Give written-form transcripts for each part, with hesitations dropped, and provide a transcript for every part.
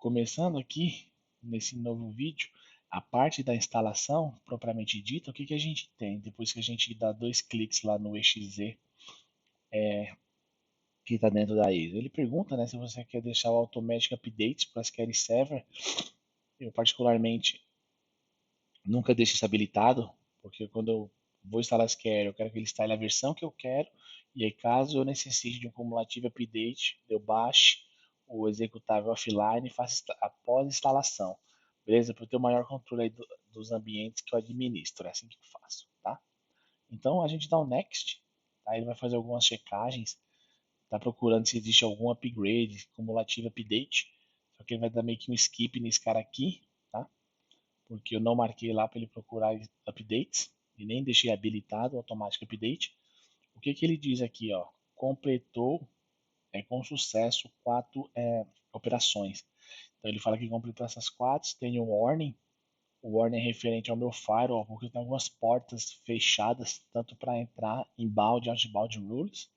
Começando aqui nesse novo vídeo, a parte da instalação propriamente dita, o que que a gente tem? Depois que a gente dá 2 cliques lá no exe que está dentro da ISO, ele pergunta, né, se você quer deixar o Automatic Updates para SQL Server. Eu particularmente nunca deixo isso habilitado, porque quando eu vou instalar SQL, eu quero que ele instale a versão que eu quero, e aí caso eu necessite de um cumulativo update, eu baixe o executável offline e faça a pós-instalação. Beleza? Para eu ter o maior controle aí dos ambientes que eu administro. É assim que eu faço, tá? Então a gente dá um next, tá? Ele vai fazer algumas checagens, tá procurando se existe algum upgrade, cumulativo update. Só que ele vai dar meio que um skip nesse cara aqui, tá? Porque eu não marquei lá para ele procurar updates e nem deixei habilitado o automático update. O que que ele diz aqui, ó? Completou com sucesso 4 operações. Então ele fala que completou essas 4, tem um warning. O warning é referente ao meu firewall, porque tem algumas portas fechadas, tanto para entrar inbound e outbound rules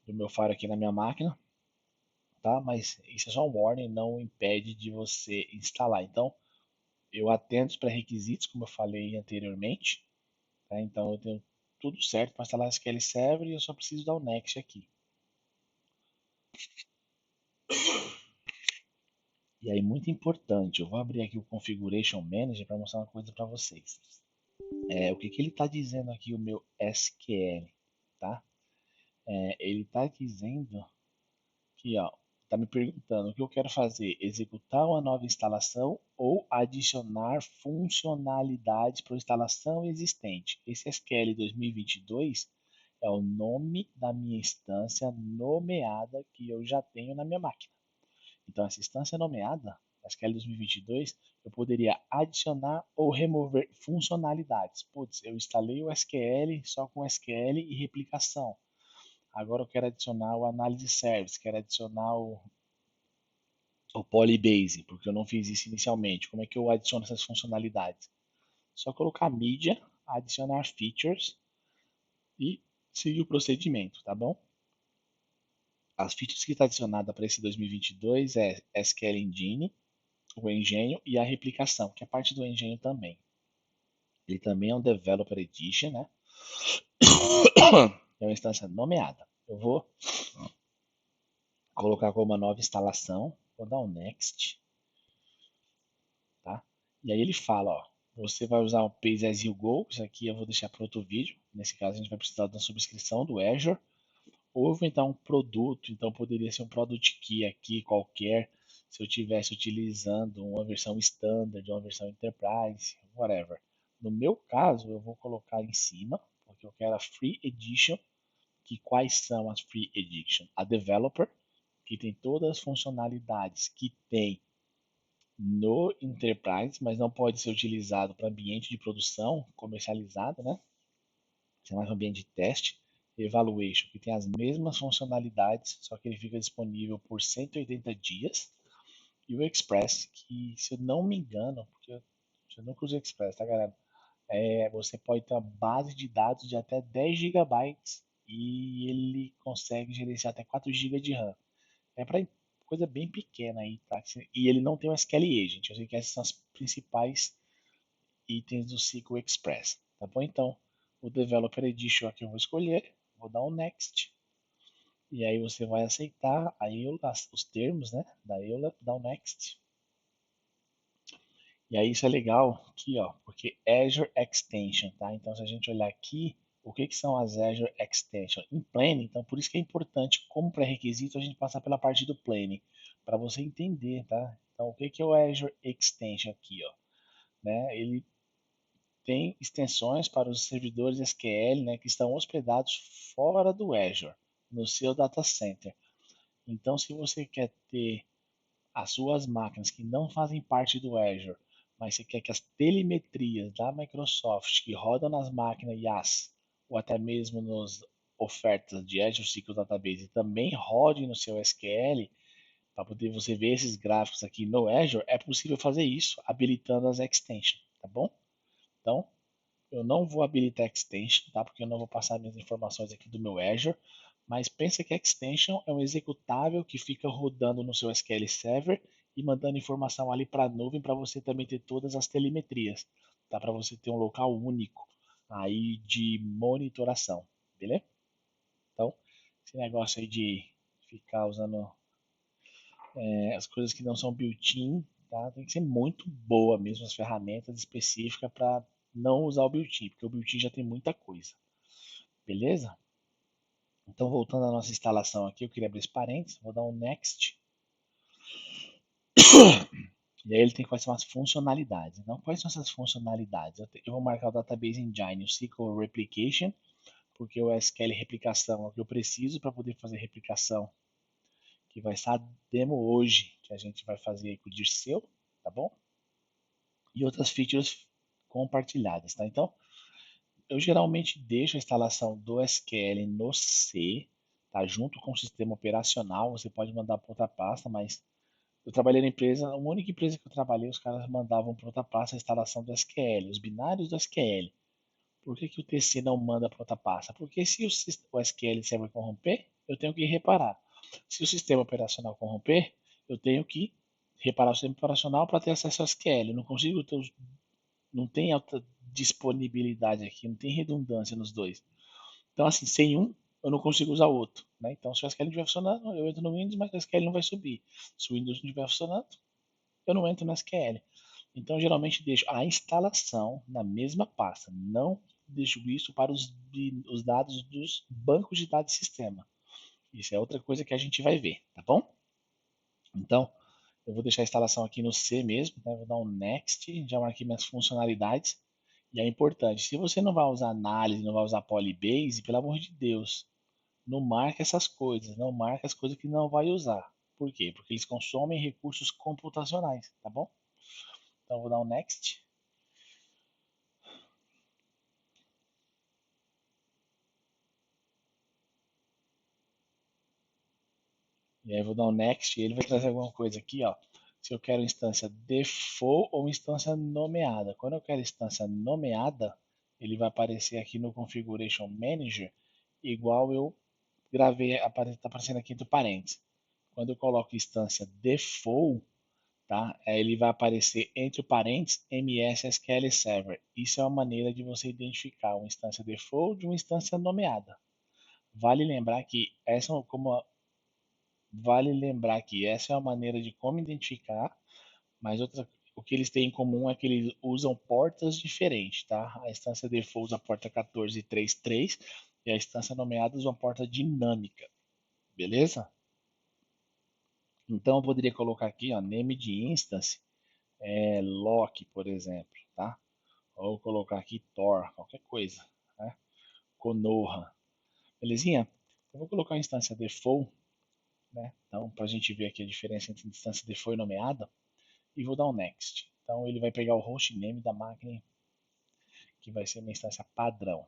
do meu firewall aqui na minha máquina, tá? Mas isso é só um warning, não impede de você instalar. Então, eu atendo os pré-requisitos, como eu falei anteriormente, tá? Então, eu tenho tudo certo para instalar SQL Server e eu só preciso dar o next aqui. E aí, muito importante, eu vou abrir aqui o Configuration Manager para mostrar uma coisa para vocês. O que, que ele está dizendo aqui, o meu SQL, tá? Ele está dizendo que, ó, está me perguntando o que eu quero fazer, executar uma nova instalação ou adicionar funcionalidades para a instalação existente. Esse SQL 2022 é o nome da minha instância nomeada que eu já tenho na minha máquina. Então, essa instância nomeada, SQL 2022, eu poderia adicionar ou remover funcionalidades. Putz, eu instalei o SQL só com SQL e replicação. Agora eu quero adicionar o Analysis Service, quero adicionar o Polybase, porque eu não fiz isso inicialmente. Como é que eu adiciono essas funcionalidades? Só colocar mídia, adicionar features e seguir o procedimento, tá bom? As features que está adicionada para esse 2022 é SQL Engine, o engenho e a replicação, que é parte do engenho também. Ele também é um Developer Edition, né? É uma instância nomeada. Eu vou colocar como uma nova instalação, vou dar um Next, tá? E aí ele fala, ó, você vai usar o Pay as you go, isso aqui eu vou deixar para outro vídeo. Nesse caso a gente vai precisar da subscrição do Azure, ou eu vou inventar um produto, então poderia ser um Product Key aqui qualquer, se eu estivesse utilizando uma versão Standard, uma versão Enterprise, whatever. No meu caso, eu vou colocar em cima, porque eu quero a Free Edition, que quais são as Free Edition? A Developer, que tem todas as funcionalidades que tem no Enterprise, mas não pode ser utilizado para ambiente de produção comercializado, né? Isso é mais um ambiente de teste. Evaluation, que tem as mesmas funcionalidades, só que ele fica disponível por 180 dias. E o Express, que se eu não me engano, porque eu nunca usei Express, tá galera? Você pode ter uma base de dados de até 10 gigabytes e ele consegue gerenciar até 4 GB de RAM. É para coisa bem pequena aí, tá? E ele não tem o SQL Agent. Eu sei que essas são as principais itens do SQL Express, tá bom? Então, o Developer Edition aqui eu vou escolher, vou dar um Next, e aí você vai aceitar a EULA, os termos, né, da EULA, dá um Next. E aí isso é legal aqui, ó, porque Azure Extension, tá? Então, se a gente olhar aqui, o que, que são as Azure Extension? Em Plane, então por isso que é importante, como pré-requisito, a gente passar pela parte do Plane, para você entender, tá? Então, o que, que é o Azure Extension aqui, ó? Né? Ele tem extensões para os servidores SQL, né, que estão hospedados fora do Azure, no seu data center. Então, se você quer ter as suas máquinas que não fazem parte do Azure, mas você quer que as telemetrias da Microsoft que rodam nas máquinas IaaS ou até mesmo nas ofertas de Azure SQL Database também rodem no seu SQL, para poder você ver esses gráficos aqui no Azure, é possível fazer isso habilitando as extensions, tá bom? Então, eu não vou habilitar extension, tá? Porque eu não vou passar minhas informações aqui do meu Azure, mas pensa que extension é um executável que fica rodando no seu SQL Server e mandando informação ali para a nuvem para você também ter todas as telemetrias, tá? Para você ter um local único aí de monitoração, beleza? Então, esse negócio aí de ficar usando as coisas que não são built-in, tá? Tem que ser muito boa mesmo as ferramentas específicas para não usar o built-in, porque o built-in já tem muita coisa, beleza? Então, voltando à nossa instalação aqui, eu queria abrir esse parênteses, vou dar um next, e aí ele tem quais são as funcionalidades. Então, quais são essas funcionalidades? Eu vou marcar o Database Engine, o SQL Replication, porque o SQL replicação é o que eu preciso para poder fazer replicação, que vai estar demo hoje, que a gente vai fazer com o Dirceu, tá bom? E outras features compartilhadas, tá? Então, eu geralmente deixo a instalação do SQL no C, tá? Junto com o sistema operacional, você pode mandar para outra pasta, mas eu trabalhei na empresa, a única empresa que eu trabalhei, os caras mandavam para outra pasta a instalação do SQL, os binários do SQL. Por que, que o TC não manda para outra pasta? Porque se o SQL Server corromper, eu tenho que reparar. Se o sistema operacional corromper, eu tenho que reparar o sistema operacional para ter acesso ao SQL. Eu não consigo ter não tem alta disponibilidade aqui, não tem redundância nos dois. Então, assim, sem um, eu não consigo usar o outro. Né? Então, se o SQL não estiver funcionando, eu entro no Windows, mas o SQL não vai subir. Se o Windows não estiver funcionando, eu não entro no SQL. Então, geralmente deixo a instalação na mesma pasta. Não deixo isso para os dados dos bancos de dados de sistema. Isso é outra coisa que a gente vai ver, tá bom? Então, eu vou deixar a instalação aqui no C mesmo, né? Vou dar um Next, já marquei minhas funcionalidades. E é importante, se você não vai usar análise, não vai usar Polybase, pelo amor de Deus, não marca essas coisas, não marca as coisas que não vai usar. Por quê? Porque eles consomem recursos computacionais, tá bom? Então eu vou dar um Next. E aí eu vou dar um Next e ele vai trazer alguma coisa aqui, ó. Se eu quero instância default ou instância nomeada. Quando eu quero instância nomeada, ele vai aparecer aqui no Configuration Manager, igual eu gravei, está aparecendo aqui entre parênteses. Quando eu coloco instância default, tá? Ele vai aparecer entre parênteses MS SQL Server. Isso é uma maneira de você identificar uma instância default de uma instância nomeada. Vale lembrar que essa é uma maneira de como identificar, mas o que eles têm em comum é que eles usam portas diferentes, tá? A instância default usa a porta 1433 e a instância nomeada usa uma porta dinâmica, beleza? Então eu poderia colocar aqui, ó, name de instance, lock, por exemplo, tá? Ou colocar aqui Tor, qualquer coisa, né? Konoha, belezinha? Eu vou colocar a instância default, né? Então, para a gente ver aqui a diferença entre instância default e nomeada, e vou dar um next. Então, ele vai pegar o hostname da máquina, que vai ser uma instância padrão.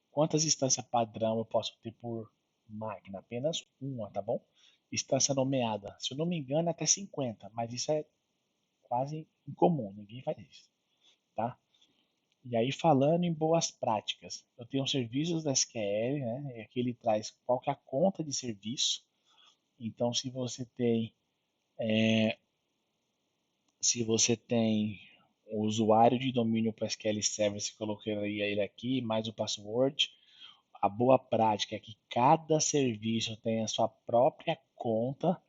Quantas instâncias padrão eu posso ter por máquina? Apenas uma, tá bom? Instância nomeada, se eu não me engano, é até 50, mas isso é quase incomum, ninguém faz isso, tá? E aí, falando em boas práticas, eu tenho serviços da SQL, né? E aqui ele traz qual que é a conta de serviço. Então, se você tem o usuário de domínio para SQL Server, você colocaria ele aqui, mais o password. A boa prática é que cada serviço tem a sua própria conta.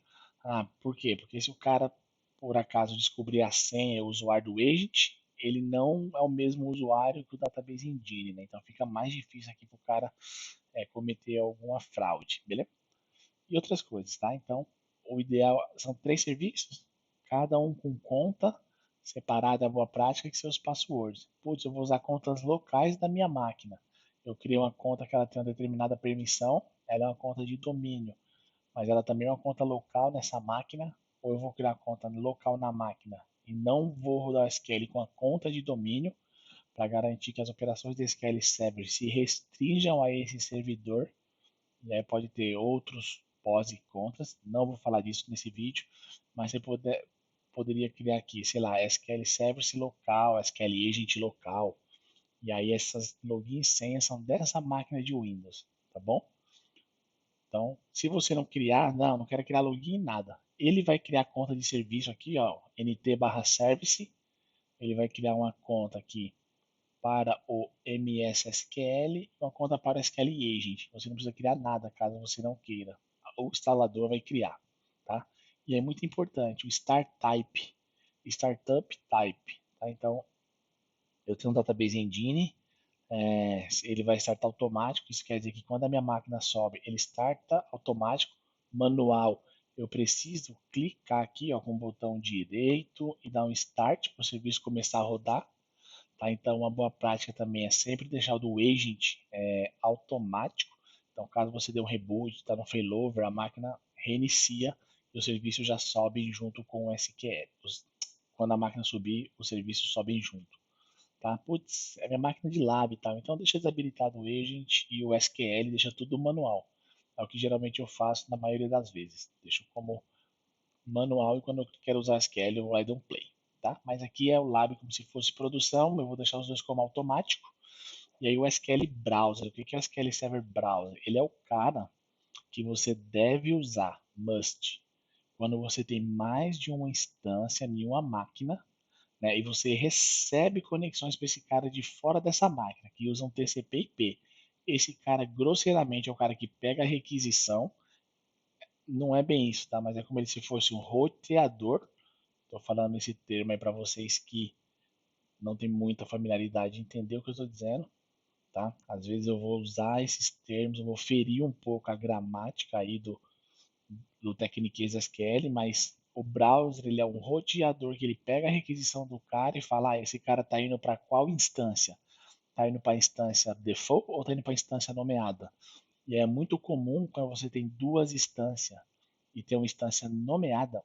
Ah, por quê? Porque se o cara, por acaso, descobrir a senha e o usuário do agent, ele não é o mesmo usuário que o Database Engine, né? Então fica mais difícil aqui para o cara cometer alguma fraude, beleza? E outras coisas, tá? Então, o ideal são 3 serviços, cada um com conta separada, a boa prática e seus passwords. Putz, eu vou usar contas locais da minha máquina. Eu criei uma conta que ela tem uma determinada permissão, ela é uma conta de domínio, mas ela também é uma conta local nessa máquina, ou eu vou criar conta local na máquina e não vou rodar SQL com a conta de domínio para garantir que as operações de SQL Server se restringam a esse servidor. E aí pode ter outros pós e contras. Não vou falar disso nesse vídeo, mas você poderia criar aqui, sei lá, SQL Service local, SQL Agent local. E aí essas login e senhas são dessa máquina de Windows, tá bom? Então, se você não criar, não quero criar login nada. ele vai criar conta de serviço aqui, ó, nt/service, ele vai criar uma conta aqui para o MSSQL, uma conta para o SQL Agent. Você não precisa criar nada caso você não queira. O instalador vai criar, tá? E é muito importante o start type, startup type, tá? Então, eu tenho um database engine, ele vai startar automático. Isso quer dizer que quando a minha máquina sobe, ele starta automático. Manual, eu preciso clicar aqui, ó, com o botão direito e dar um start para o serviço começar a rodar. Tá? Então, uma boa prática também é sempre deixar o do agent automático. Então, caso você dê um reboot, está no failover, a máquina reinicia e o serviço já sobe junto com o SQL. Quando a máquina subir, os serviços sobem junto. Tá? Putz, é minha máquina de lab e tal. Então, deixa desabilitado o agent e o SQL, deixa tudo manual. É o que geralmente eu faço na maioria das vezes. Deixo como manual e quando eu quero usar SQL eu vou lá e dou um play. Tá? Mas aqui é o lab como se fosse produção, eu vou deixar os dois como automático. E aí o SQL Browser, o que é o SQL Server Browser? Ele é o cara que você deve usar, must, quando você tem mais de uma instância em uma máquina, né, e você recebe conexões para esse cara de fora dessa máquina, que usam TCP/IP. Esse cara, grosseiramente, é o cara que pega a requisição, não é bem isso, tá? Mas é como se fosse um roteador. Estou falando esse termo aí para vocês que não tem muita familiaridade em entender o que eu estou dizendo, tá? Às vezes eu vou usar esses termos, eu vou ferir um pouco a gramática aí do Techniques SQL, mas o browser ele é um roteador que ele pega a requisição do cara e fala, esse cara está indo para qual instância? Está indo para a instância default ou está indo para a instância nomeada? E é muito comum quando você tem duas instâncias e tem uma instância nomeada,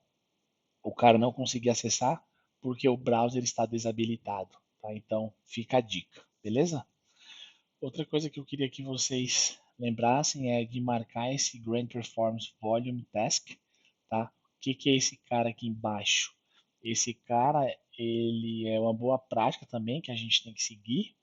o cara não conseguir acessar porque o browser está desabilitado, tá? Então fica a dica, beleza? Outra coisa que eu queria que vocês lembrassem é de marcar esse Grand Performance Volume Task, tá? O que é esse cara aqui embaixo? Esse cara, ele é uma boa prática também que a gente tem que seguir,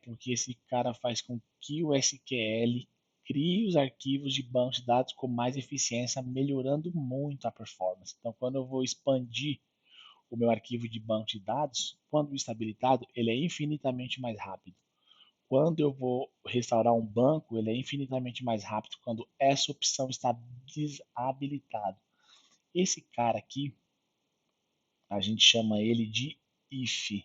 porque esse cara faz com que o SQL crie os arquivos de banco de dados com mais eficiência, melhorando muito a performance. Então, quando eu vou expandir o meu arquivo de banco de dados, quando estabilizado, ele é infinitamente mais rápido. Quando eu vou restaurar um banco, ele é infinitamente mais rápido quando essa opção está desabilitada. Esse cara aqui, a gente chama ele de if,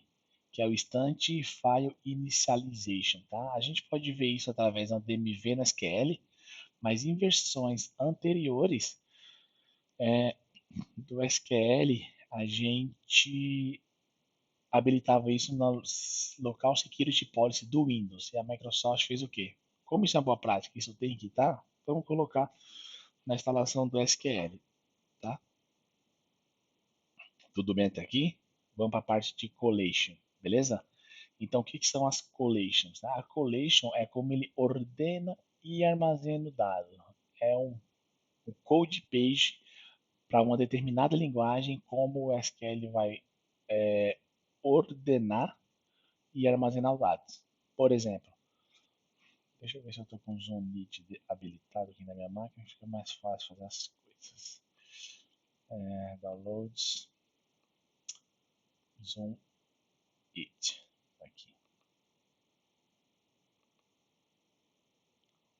que é o Instant File Initialization. Tá? A gente pode ver isso através da DMV no SQL, mas em versões anteriores do SQL, a gente habilitava isso no Local Security Policy do Windows. E a Microsoft fez o quê? Como isso é uma boa prática, isso tem que estar, vamos colocar na instalação do SQL. Tá? Tudo bem até aqui? Vamos para a parte de collation, beleza? Então, o que são as collations? A collation é como ele ordena e armazena o dado. É um code page para uma determinada linguagem, como o SQL vai ordenar e armazenar os dados. Por exemplo, deixa eu ver se eu estou com o Zoom Meet habilitado aqui na minha máquina, fica mais fácil fazer as coisas. Downloads, Zoom It, aqui.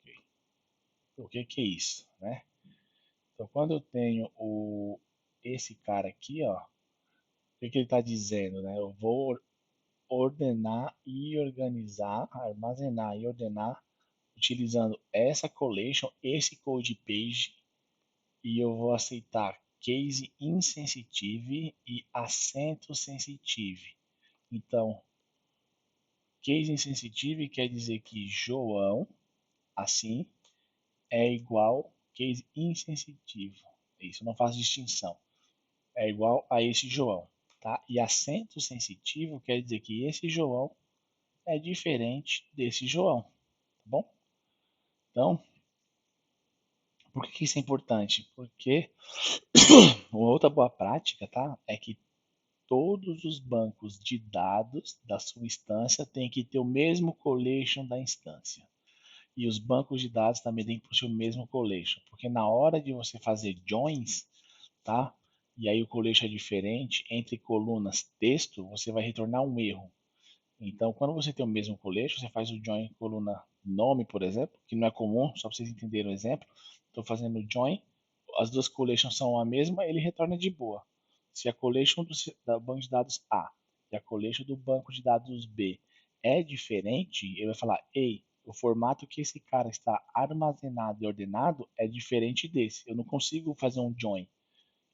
Okay. O que é isso, né? Então, quando eu tenho esse cara aqui, ó, o que ele está dizendo, né? Eu vou ordenar e organizar, armazenar e ordenar utilizando essa collection, esse code page, e eu vou aceitar case insensitive e acento sensitive. Então, case insensitive quer dizer que João, assim, é igual case insensitivo. Isso não faz distinção. É igual a esse João, tá? E acento sensitivo quer dizer que esse João é diferente desse João, tá bom? Então, por que isso é importante? Porque uma outra boa prática, tá? É que todos os bancos de dados da sua instância têm que ter o mesmo collection da instância. E os bancos de dados também têm que possuir o mesmo collection, porque na hora de você fazer joins, tá? E aí o colete é diferente, entre colunas texto, você vai retornar um erro. Então, quando você tem o mesmo colete, você faz o join coluna nome, por exemplo, que não é comum, só para vocês entenderem o exemplo. Estou fazendo o join, as duas collections são a mesma, ele retorna de boa. Se a collection do banco de dados A e a collection do banco de dados B é diferente, ele vai falar, ei, o formato que esse cara está armazenado e ordenado é diferente desse. Eu não consigo fazer um join.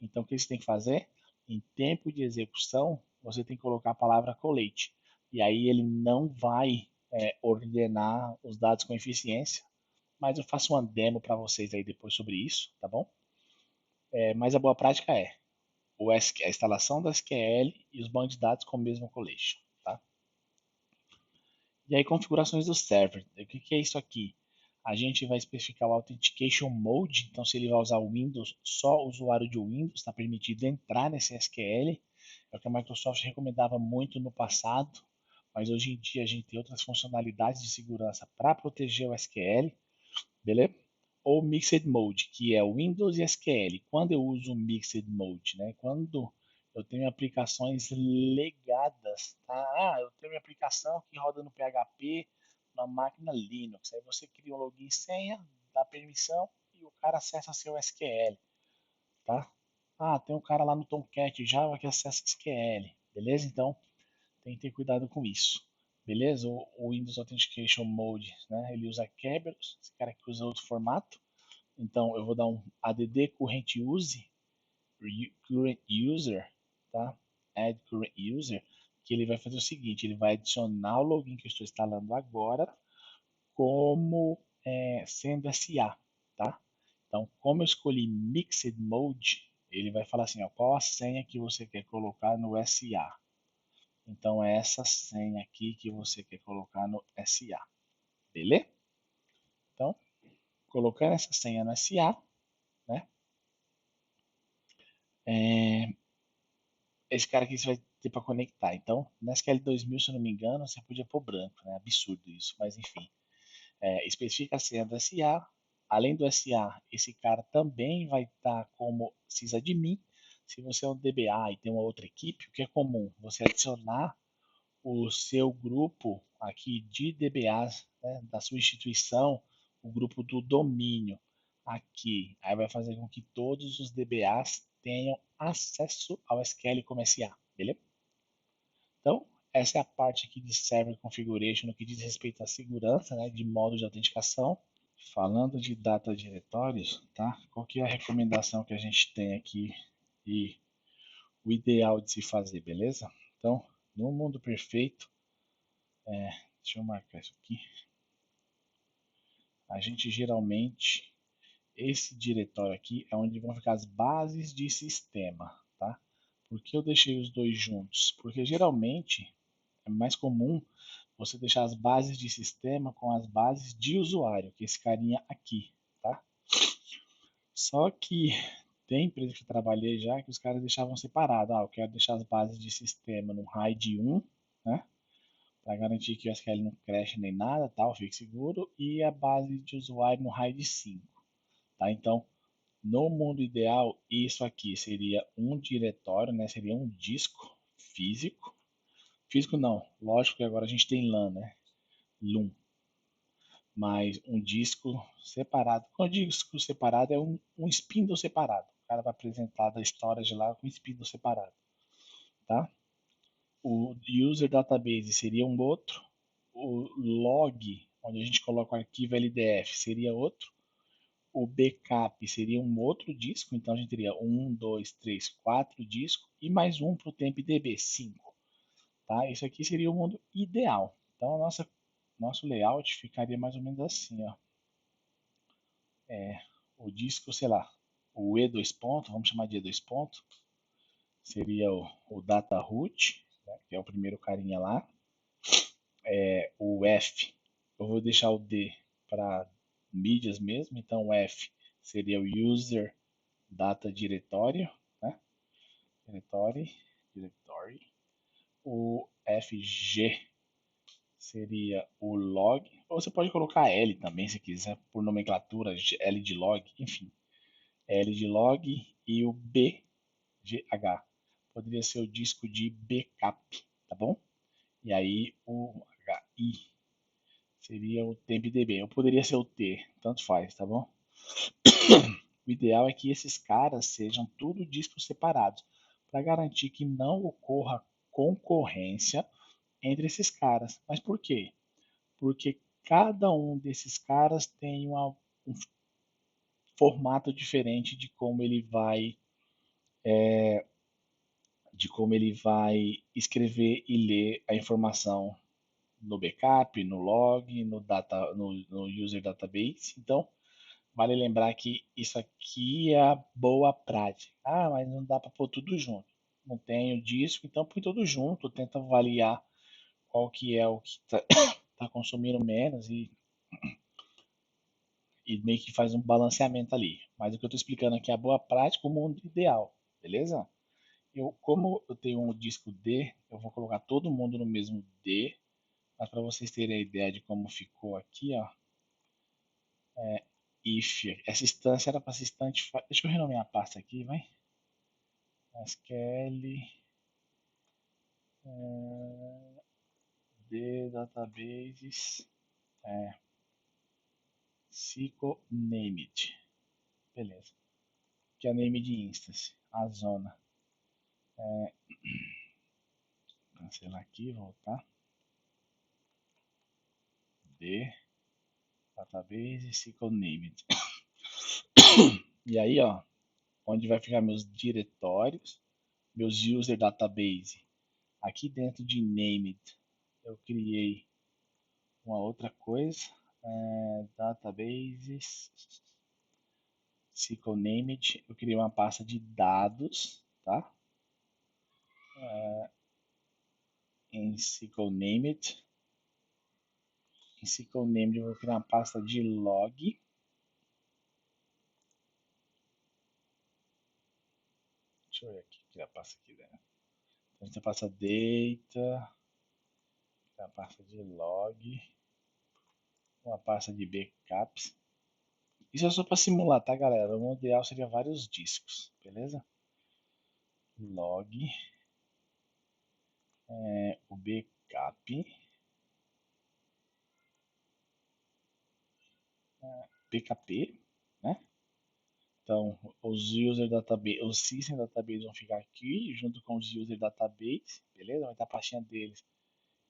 Então, o que você tem que fazer? Em tempo de execução, você tem que colocar a palavra collate. E aí ele não vai ordenar os dados com eficiência, mas eu faço uma demo para vocês aí depois sobre isso, tá bom? Mas a boa prática é a instalação da SQL e os bancos de dados com o mesmo collection, tá? E aí, configurações do server. O que é isso aqui? A gente vai especificar o Authentication Mode, então se ele vai usar o Windows, só o usuário de Windows está permitido entrar nesse SQL. É o que a Microsoft recomendava muito no passado, mas hoje em dia a gente tem outras funcionalidades de segurança para proteger o SQL, beleza? Ou Mixed Mode, que é o Windows e SQL. Quando eu uso o Mixed Mode, né? Quando eu tenho aplicações legadas, tá? Eu tenho minha aplicação que roda no PHP, na máquina Linux. Aí você cria um login e senha, dá permissão e o cara acessa seu SQL, tá? Tem um cara lá no Tomcat Java que acessa SQL, beleza? Então tem que ter cuidado com isso, beleza? O Windows Authentication Mode, né? Ele usa Kerberos, esse cara que usa outro formato. Então eu vou dar um add current user, tá? Add current user, que ele vai fazer o seguinte, ele vai adicionar o login que eu estou instalando agora como sendo SA, tá? Então, como eu escolhi Mixed Mode, ele vai falar assim, ó, qual a senha que você quer colocar no SA. Então, é essa senha aqui que você quer colocar no SA, beleza? Então, colocando essa senha no SA, né? Esse cara aqui você vai ter para conectar. Então, na SQL 2000, se eu não me engano, você podia pôr branco, né? Absurdo isso, mas enfim. Especifica a senha do SA. Além do SA, esse cara também vai estar como sysadmin. Se você é um DBA e tem uma outra equipe, o que é comum? Você adicionar o seu grupo aqui de DBAs, né, da sua instituição, o grupo do domínio aqui. Aí vai fazer com que todos os DBAs tenham acesso ao SQL como SA, beleza? Então, essa é a parte aqui de Server Configuration no que diz respeito à segurança, né, de modo de autenticação. Falando de data diretórios, tá? Qual que é a recomendação que a gente tem aqui e o ideal de se fazer, beleza? Então, no mundo perfeito, deixa eu marcar isso aqui. A gente geralmente, esse diretório aqui é onde vão ficar as bases de sistema, tá? Por que eu deixei os dois juntos? Porque geralmente é mais comum você deixar as bases de sistema com as bases de usuário, que é esse carinha aqui, tá? Só que tem empresa que eu trabalhei já que os caras deixavam separado. Eu quero deixar as bases de sistema no RAID 1, né? Para garantir que o SQL não crash nem nada, tal, fique seguro, e a base de usuário no RAID 5, tá? Então, no mundo ideal, isso aqui seria um diretório, né? Seria um disco físico. Físico não, lógico que agora a gente tem LAN, né? LUN, mas um disco separado. Quando eu disco separado, é um spindle separado. O cara vai apresentar da storage lá com um spindle separado, tá? O user database seria um outro. O log, onde a gente coloca o arquivo LDF, seria outro. O backup seria um outro disco, então a gente teria um, dois, três, quatro discos e mais um para o TempDB, 5. Tá? Isso aqui seria o mundo ideal. Então, nosso layout ficaria mais ou menos assim, ó. O disco, sei lá, o E2 ponto, vamos chamar de E2 ponto, seria o data root, né, que é o primeiro carinha lá. O F, eu vou deixar o D para mídias mesmo, então o F seria o user data diretório, né? Directory. O FG seria o log, ou você pode colocar L também se quiser, por nomenclatura, L de log, enfim. L de log E o BGH poderia ser o disco de backup, tá bom? E aí o HI seria o TempDB. Ou poderia ser o T, tanto faz, tá bom? O ideal é que esses caras sejam tudo discos separados, para garantir que não ocorra concorrência entre esses caras. Mas por quê? Porque cada um desses caras tem um formato diferente de como ele vai escrever e ler a informação no backup, no log, no user database. Então, vale lembrar que isso aqui é a boa prática. Ah, mas não dá para pôr tudo junto. Não tem o disco, então põe tudo junto, tenta avaliar qual que é o que está tá consumindo menos e meio que faz um balanceamento ali. Mas o que eu estou explicando aqui é a boa prática, o mundo ideal, beleza? Como eu tenho um disco D, eu vou colocar todo mundo no mesmo D, mas para vocês terem a ideia de como ficou aqui, ó, if, essa instância era para ser instante, deixa eu renomear a pasta aqui, vai, SQL, D, databases, SQL named, beleza, que é a name de instance, a zona, cancelar aqui, voltar, D, database, SQL named, e aí, ó, onde vai ficar meus diretórios, meus user database. Aqui dentro de named, eu criei uma outra coisa, databases, SQL named, eu criei uma pasta de dados, tá? Em SQL named, eu vou criar uma pasta de log. Deixa eu ver aqui, criar a pasta aqui dentro. Então a gente tem a pasta data, a pasta de log, uma pasta de backups. Isso é só para simular, tá, galera? O ideal seria vários discos, beleza? Log, o backup, PKP, né? Então, os system database vão ficar aqui, junto com os user database, beleza? Vai estar a pastinha deles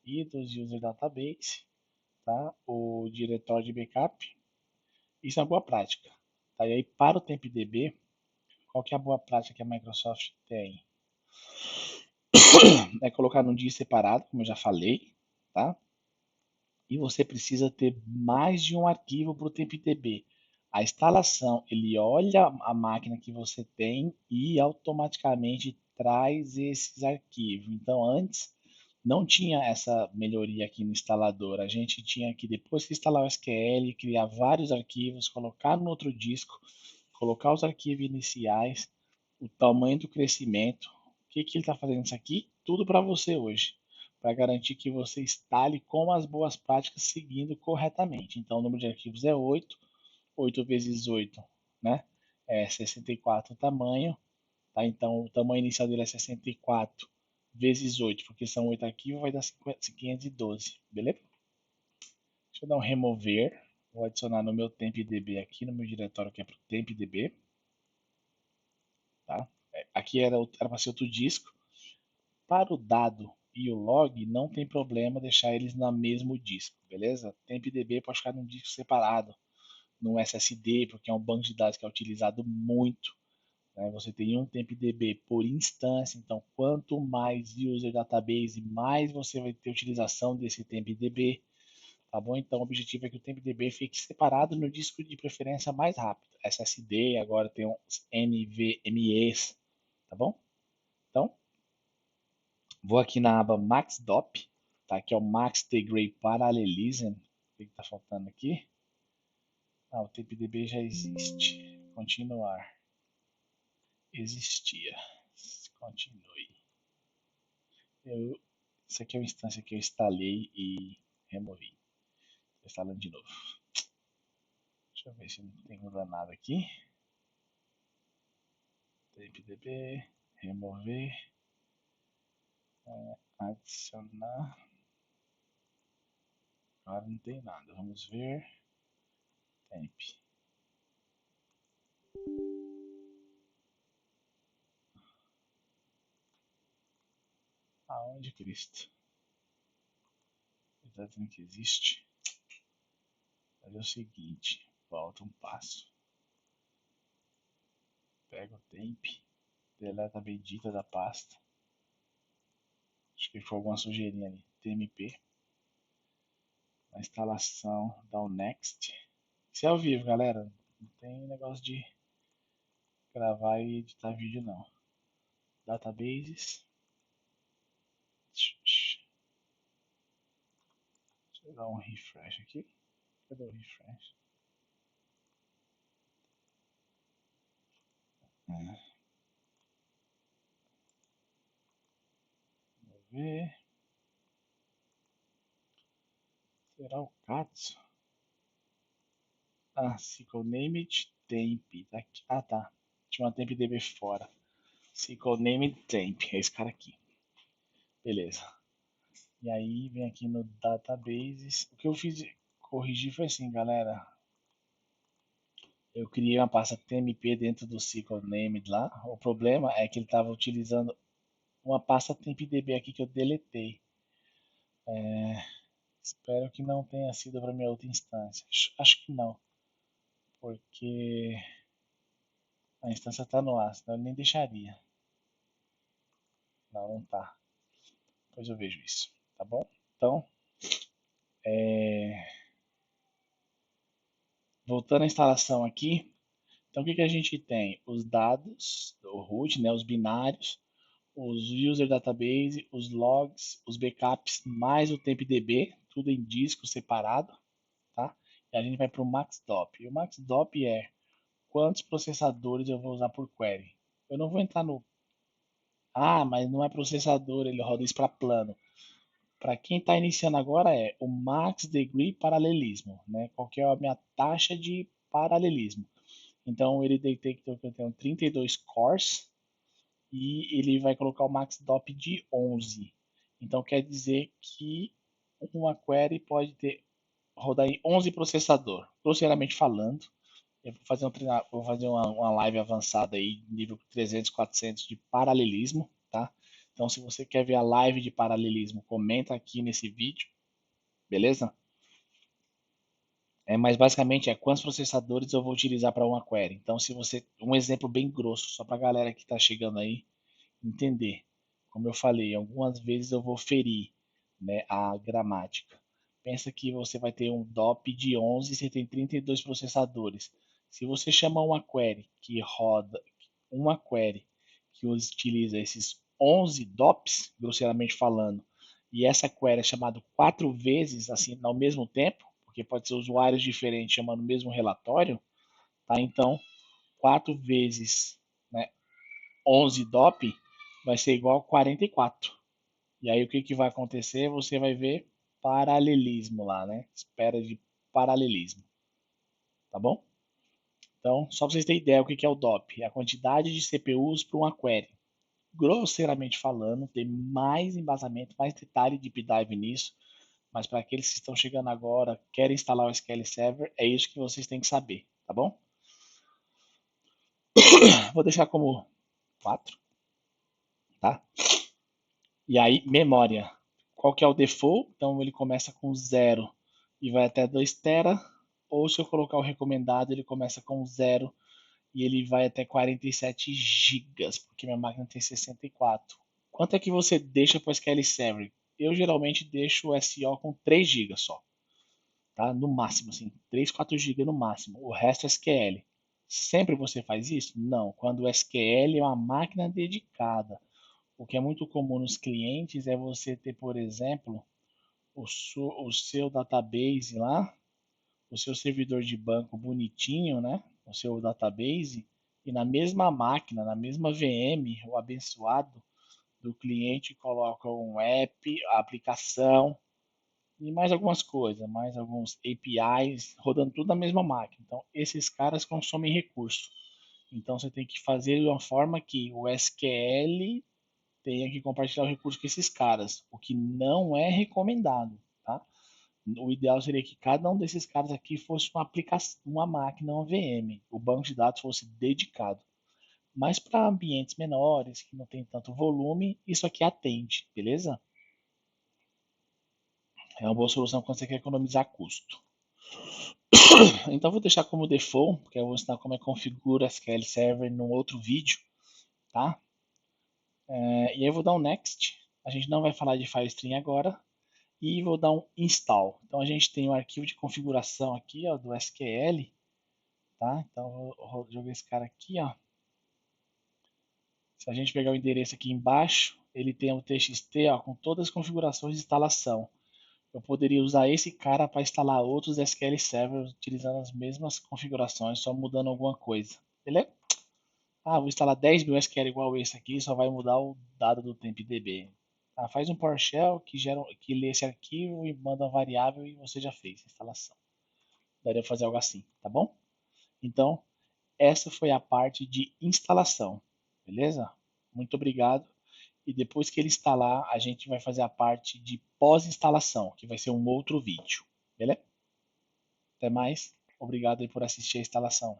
e dos user database, tá? O diretório de backup. Isso é uma boa prática. Tá? E aí, para o TempDB, qual que é a boa prática que a Microsoft tem? É colocar num dia separado, como eu já falei, tá? E você precisa ter mais de um arquivo para o TempDB. A instalação, ele olha a máquina que você tem e automaticamente traz esses arquivos. Então, antes não tinha essa melhoria aqui no instalador. A gente tinha que, depois que instalar o SQL, criar vários arquivos, colocar no outro disco, colocar os arquivos iniciais, o tamanho do crescimento. O que, que ele está fazendo isso aqui? Tudo para você hoje, para garantir que você instale com as boas práticas seguindo corretamente. Então, o número de arquivos é 8, 8 vezes 8, né? É 64 o tamanho, tá? Então, o tamanho inicial dele é 64 vezes 8, porque são 8 arquivos, vai dar 512, beleza? Deixa eu dar um remover, vou adicionar no meu tempdb aqui, no meu diretório que é para o tempdb, tá? Aqui era para ser outro disco. Para o dado e o log, não tem problema deixar eles no mesmo disco, beleza? TempDB pode ficar num disco separado, no SSD, porque é um banco de dados que é utilizado muito. Né? Você tem um TempDB por instância, então quanto mais user database, mais você vai ter utilização desse TempDB. Tá bom? Então o objetivo é que o TempDB fique separado no disco de preferência mais rápido. SSD, agora tem uns NVMe's, tá bom? Então, vou aqui na aba MaxDop, tá? Que é o Max Degree Parallelism. O que está faltando aqui? Ah, o TempDB já existe. Continuar. Existia. Continue. Isso aqui é uma instância que eu instalei e removi. Estou instalando de novo. Deixa eu ver se não tem nada aqui. TempDB, remover, adicionar. Agora não tem nada. Vamos ver. Temp. Aonde, Cristo? Está dizendo que existe. Fazer o seguinte. Volta um passo. Pega o temp. Deleta a bendita da pasta. Acho que foi alguma sujeirinha ali. TMP. A instalação. Dá o next. Isso é ao vivo, galera. Não tem negócio de gravar e editar vídeo, não. Databases. Deixa eu dar um refresh aqui. Cadê o refresh? Vamos ver. Será o Katsu? Ah, SQL Named Temp. Tá aqui. Ah, tá. Tinha uma TempDB fora. SQL Named Temp. É esse cara aqui. Beleza. E aí vem aqui no Databases. O que eu fiz corrigir foi assim, galera. Eu criei uma pasta TMP dentro do SQL Named lá. O problema é que ele estava utilizando uma pasta TempDB aqui que eu deletei. Espero que não tenha sido para minha outra instância. Acho que não, porque a instância está no ar, senão eu nem deixaria. Não, não tá. Depois eu vejo isso, tá bom? Então, voltando à instalação aqui, então o que a gente tem? Os dados do root, né, os binários, os user database, os logs, os backups, mais o tempdb, tudo em disco separado, tá? E a gente vai para o maxdop. E o maxdop é quantos processadores eu vou usar por query. Eu não vou entrar no mas não é processador, ele roda isso para plano. Para quem está iniciando agora é o Max Degree Paralelismo, né? Qual que é a minha taxa de paralelismo? Então ele detectou que eu tenho 32 cores e ele vai colocar o Max DOP de 11. Então quer dizer que uma query pode rodar em 11 processador, grosseiramente falando. Eu vou fazer uma live avançada aí, nível 300, 400 de paralelismo, tá? Então, se você quer ver a live de paralelismo, comenta aqui nesse vídeo, beleza? Mas basicamente é quantos processadores eu vou utilizar para uma query. Então, se você, um exemplo bem grosso, só para a galera que está chegando aí entender. Como eu falei, algumas vezes eu vou ferir, né, a gramática. Pensa que você vai ter um DOP de 11 e você tem 32 processadores. Se você chama uma query que utiliza esses 11 DOPs, grosseiramente falando, e essa query é chamada 4 vezes assim ao mesmo tempo, porque pode ser usuários diferentes chamando o mesmo relatório, tá? Então, 4 vezes, né, 11 DOP vai ser igual a 44. E aí o que, que vai acontecer? Você vai ver paralelismo lá, né? Espera de paralelismo, tá bom? Então, só para vocês terem ideia o que, que é o DOP, é a quantidade de CPUs para uma query. Grosseiramente falando, tem mais embasamento, mais detalhe de deep dive nisso, mas para aqueles que estão chegando agora, querem instalar o SQL Server, é isso que vocês têm que saber, tá bom? Vou deixar como 4, tá? E aí, memória. Qual que é o default? Então ele começa com 0 e vai até 2 tera. Ou se eu colocar o recomendado, ele começa com 0 e ele vai até 47 gigas, porque minha máquina tem 64. Quanto é que você deixa para o SQL Server? Eu geralmente deixo o SO com 3 gigas só, tá? No máximo, assim, 3, 4 gigas no máximo. O resto é SQL. Sempre você faz isso? Não. Quando o SQL é uma máquina dedicada. O que é muito comum nos clientes é você ter, por exemplo, o seu database lá, o seu servidor de banco bonitinho, né? O seu database, e na mesma máquina, na mesma VM, o abençoado do cliente coloca um app, a aplicação e mais algumas coisas, mais alguns APIs rodando tudo na mesma máquina. Então, esses caras consomem recurso. Então você tem que fazer de uma forma que o SQL tenha que compartilhar o recurso com esses caras, o que não é recomendado, tá? O ideal seria que cada um desses caras aqui fosse uma aplicação, uma máquina, uma VM, o banco de dados fosse dedicado. Mas para ambientes menores, que não tem tanto volume, isso aqui atende, beleza? É uma boa solução quando você quer economizar custo. Então vou deixar como default, porque eu vou ensinar como é que configura SQL Server num outro vídeo, tá? E aí eu vou dar um next. A gente não vai falar de FileStream agora. E vou dar um install. Então a gente tem um arquivo de configuração aqui, ó, do SQL, tá? Então eu vou jogar esse cara aqui, ó. Se a gente pegar o endereço aqui embaixo, ele tem o TXT, ó, com todas as configurações de instalação. Eu poderia usar esse cara para instalar outros SQL Servers utilizando as mesmas configurações, só mudando alguma coisa. Beleza? Ah, vou instalar 10 mil SQL igual esse aqui, só vai mudar o dado do TempDB. Ah, faz um PowerShell que lê esse arquivo e manda uma variável e você já fez a instalação. Daria para fazer algo assim, tá bom? Então, essa foi a parte de instalação, beleza? Muito obrigado. E depois que ele instalar, a gente vai fazer a parte de pós-instalação, que vai ser um outro vídeo, beleza? Até mais. Obrigado aí por assistir a instalação.